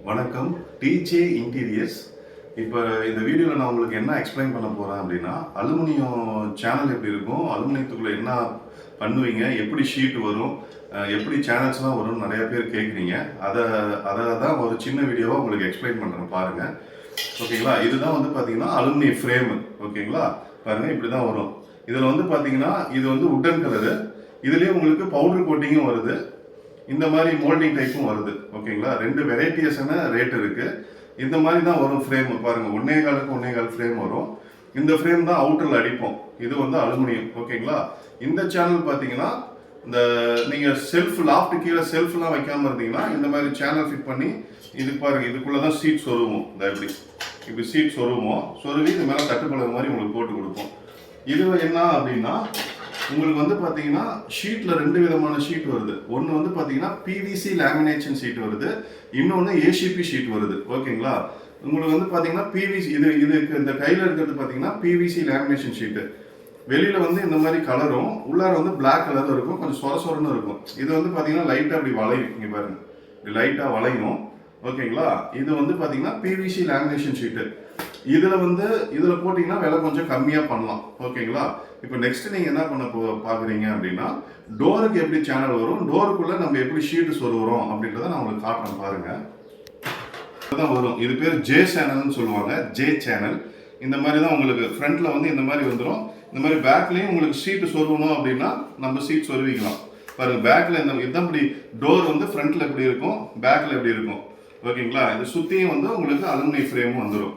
வணக்கம், DJ interiors. இப்போ இந்த வீடியோவில் நான் உங்களுக்கு என்ன எக்ஸ்பிளைன் பண்ண போகிறேன் அப்படின்னா, அலுமினியம் சேனல் எப்படி இருக்கும், அலுமினியத்துக்குள்ளே என்ன பண்ணுவீங்க, எப்படி ஷீட் வரும், எப்படி சேனல்ஸ்லாம் வரும்னு நிறைய பேர் கேட்குறீங்க. அதை தான் ஒரு சின்ன வீடியோவாக உங்களுக்கு எக்ஸ்பிளைன் பண்ணுறேன் பாருங்கள். ஓகேங்களா? இதுதான் வந்து பார்த்தீங்கன்னா அலுமினியம் ஃப்ரேமு. ஓகேங்களா? பாருங்கள், இப்படி தான் வரும். இதில் வந்து பார்த்தீங்கன்னா இது வந்து உட்டன் கலரு. இதுலேயே உங்களுக்கு பவுடர் கோட்டிங்கும் வருது, இந்த மாதிரி மோல்டிங் டைப்பும் வருது. ஓகேங்களா? ரெண்டு வெரைட்டியஸான ரேட் இருக்கு. இந்த மாதிரி தான் வரும் ஃப்ரேம். பாருங்க, 1.25 ஃப்ரேம் வரும். இந்த ஃப்ரேம் தான் அவுட்டர்ல அடிப்போம். இது வந்து அலுமினியம். ஓகேங்களா? இந்த சேனல் பார்த்தீங்கன்னா இந்த நீங்க செல்ஃப் லாஃப்ட் கீழே செல்ஃப்லாம் வைக்காம இருந்தீங்கன்னா இந்த மாதிரி சேனல் ஃபிட் பண்ணி இது பாருங்க, இதுக்குள்ள தான் சீட் சொருவோம். இந்த இப்படி சீட் சொருவோம். சொருவி இது மேலே தட்டுப்பழகு மாதிரி உங்களுக்கு போட்டு கொடுப்போம். இது என்ன அப்படின்னா, உங்களுக்கு வந்து பார்த்தீங்கன்னா ஷீட்டில் ரெண்டு விதமான ஷீட் வருது. ஒன்று வந்து பார்த்தீங்கன்னா பிவிசி லேமினேஷன் ஷீட் வருது, இன்னொன்று ஏசிபி ஷீட் வருது. ஓகேங்களா? உங்களுக்கு வந்து பார்த்தீங்கன்னா பிவிசி இதுக்கு இந்த கையில் இருக்கிறது பார்த்தீங்கன்னா பிவிசி லேமினேஷன் ஷீட்டு. வெளியில் வந்து இந்த மாதிரி கலரும், உள்ளார வந்து பிளாக் கலரும் இருக்கும், கொஞ்சம் சொரன்னு இருக்கும். இது வந்து பார்த்தீங்கன்னா லைட்டாக அப்படி வளையும். இங்கே பாருங்க, இப்படி லைட்டாக வளையும். ஓகேங்களா? இது வந்து பார்த்தீங்கன்னா பிவிசி லேமினேஷன் ஷீட்டு. இதில் போட்டிங்கன்னா விலை கொஞ்சம் கம்மியாக பண்ணலாம். ஓகேங்களா? இப்போ நெக்ஸ்ட் நீங்கள் என்ன பண்ண பார்க்குறீங்க அப்படின்னா, டோருக்கு எப்படி சேனல் வரும், டோருக்குள்ளே நம்ம எப்படி ஷீட்டு சொருகிறோம் அப்படின்றத நான் உங்களுக்கு காட்டுறேன் பாருங்கள். இதுதான் வரும். இது பேர் ஜே சேனல்னு சொல்லுவாங்க, ஜே சேனல். இந்த மாதிரி தான் உங்களுக்கு ஃப்ரண்ட்டில் வந்து இந்த மாதிரி வந்துடும். இந்த மாதிரி பேக்லேயும் உங்களுக்கு ஷீட்டு சொருகணும் அப்படின்னா நம்ம ஷீட் சொருவிக்கலாம். பாருங்க, பேக்கில் இதுதான் இப்படி டோர் வந்து ஃப்ரண்ட்டில் எப்படி இருக்கும், பேக்கில் எப்படி இருக்கும். ஓகேங்களா? இது சுற்றியும் வந்து உங்களுக்கு அலுமினியம் ஃப்ரேமும் வந்துடும்.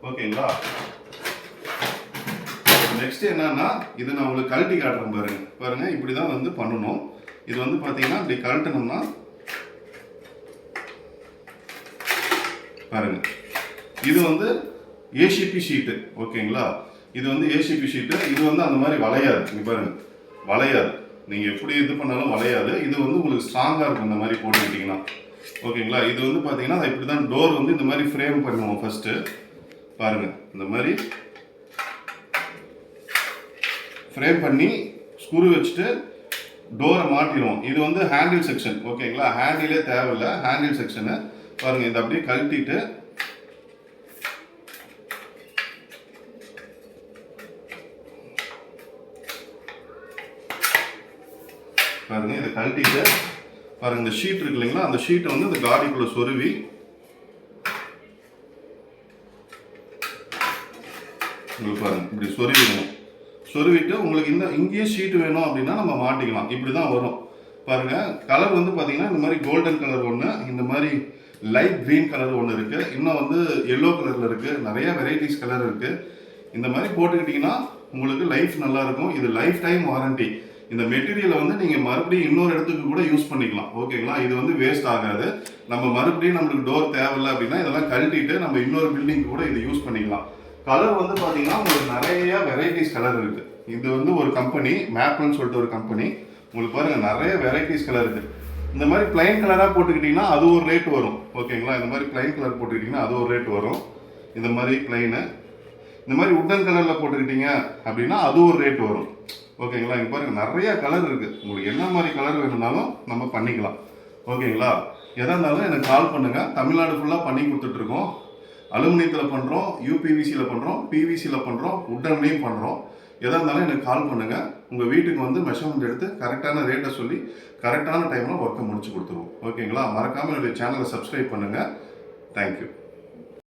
ஓகேங்களா? நெக்ஸ்ட் என்னன்னா, இது நான் உங்களுக்கு கழட்டி காட்டுறேன் பாருங்க. பாருங்க, இப்படி தான் வந்து பண்ணணும். இது வந்து பார்த்தீங்கன்னா இப்படி கழட்டணும்னா பாருங்க, இது வந்து ஏசிபி ஷீட்டு. ஓகேங்களா? இது வந்து ஏசிபி ஷீட்டு. இது வந்து அந்த மாதிரி வளையாது. இங்க பாருங்க, வளையாது. நீங்க எப்படி இது பண்ணாலும் வளையாது. இது வந்து உங்களுக்கு ஸ்ட்ராங்கா இருக்கும் இந்த மாதிரி போட்டுக்கிட்டீங்கன்னா. ஓகேங்களா? இது வந்து பார்த்தீங்கன்னா இப்படி தான் டோர் வந்து இந்த மாதிரி ஃப்ரேம் பண்ணுவோம் ஃபர்ஸ்ட். பாருங்க, இந்த மாதிரி ஃப்ரேம் பண்ணி ஸ்க்ரூ வச்சுட்டு டோரை மாட்டிடுவோம். இது வந்து ஹேண்டில் செக்ஷன். ஓகேங்களா? ஹேண்டிலே தேவையில்லை, ஹேண்டில் செக்ஷனு. பாருங்க, இதை அப்படியே கழட்டிட்டு பாருங்க, இதை கழட்டிட்டு பாருங்க, இந்த ஷீட் இருக்கு இல்லைங்களா, அந்த ஷீட்டை வந்து இந்த காடிக்குள்ள சொருவி உங்களுக்கு பாருங்க இப்படி சொருவிடணும். சொருவிட்டு உங்களுக்கு இங்கேயே ஷீட் வேணும் அப்படின்னா நம்ம மாட்டிக்கலாம். இப்படி தான் வரும். பாருங்க, கலர் வந்து பார்த்தீங்கன்னா இந்த மாதிரி கோல்டன் கலர் ஒன்று, இந்த மாதிரி லைட் க்ரீன் கலர் ஒன்று இருக்குது, இன்னும் வந்து எல்லோ கலரில் இருக்குது, நிறைய வெரைட்டிஸ் கலர் இருக்குது. இந்த மாதிரி போட்டுக்கிட்டிங்கன்னா உங்களுக்கு லைஃப் நல்லா இருக்கும். இது லைஃப் டைம் வாரண்டி. இந்த மெட்டீரியலை வந்து நீங்கள் மறுபடியும் இன்னொரு இடத்துக்கு கூட யூஸ் பண்ணிக்கலாம். ஓகேங்களா? இது வந்து வேஸ்ட் ஆகாது. நம்ம மறுபடியும் நம்மளுக்கு டோர் தேவையில்லை அப்படின்னா இதெல்லாம் கழட்டிட்டு நம்ம இன்னொரு பில்டிங் கூட இதை யூஸ் பண்ணிக்கலாம். கலர் வந்து பார்த்தீங்கன்னா உங்களுக்கு நிறைய வெரைட்டிஸ் கலர் இருக்குது. இது வந்து ஒரு கம்பெனி, மேப்னு சொல்லிட்டு ஒரு கம்பெனி. உங்களுக்கு பாருங்கள், நிறைய வெரைட்டிஸ் கலர் இருக்குது. இந்த மாதிரி பிளைன் கலராக போட்டுக்கிட்டிங்கன்னா அது ஒரு ரேட் வரும். ஓகேங்களா? இந்த மாதிரி பிளைன் கலர் போட்டுக்கிட்டிங்கன்னா அது ஒரு ரேட் வரும். இந்த மாதிரி பிளைனு. இந்த மாதிரி உட்டன் கலரில் போட்டுக்கிட்டீங்க அப்படின்னா அது ஒரு ரேட் வரும். ஓகேங்களா? இங்கே பாருங்கள், நிறைய கலர் இருக்குது. உங்களுக்கு என்ன மாதிரி கலர் வேணும்னாலும் நம்ம பண்ணிக்கலாம். ஓகேங்களா? எதாக இருந்தாலும் எனக்கு கால் பண்ணுங்கள். தமிழ்நாடு ஃபுல்லாக பண்ணி கொடுத்துட்ருக்கோம். அலுமினியத்தில் பண்ணுறோம், யூபிவிசியில் பண்ணுறோம், பிவிசியில் பண்ணுறோம், உட்டன்லேயும் பண்ணுறோம். எதாக இருந்தாலும் எனக்கு கால் பண்ணுங்கள். உங்கள் வீட்டுக்கு வந்து மெஷர்மெண்ட் எடுத்து கரெக்டான ரேட்டை சொல்லி கரெக்டான டைமில் ஒர்க்கை முடிச்சு கொடுத்துருவோம். ஓகேங்களா? மறக்காமல் என்னுடைய சேனலை சப்ஸ்கிரைப் பண்ணுங்கள். தேங்க்யூ.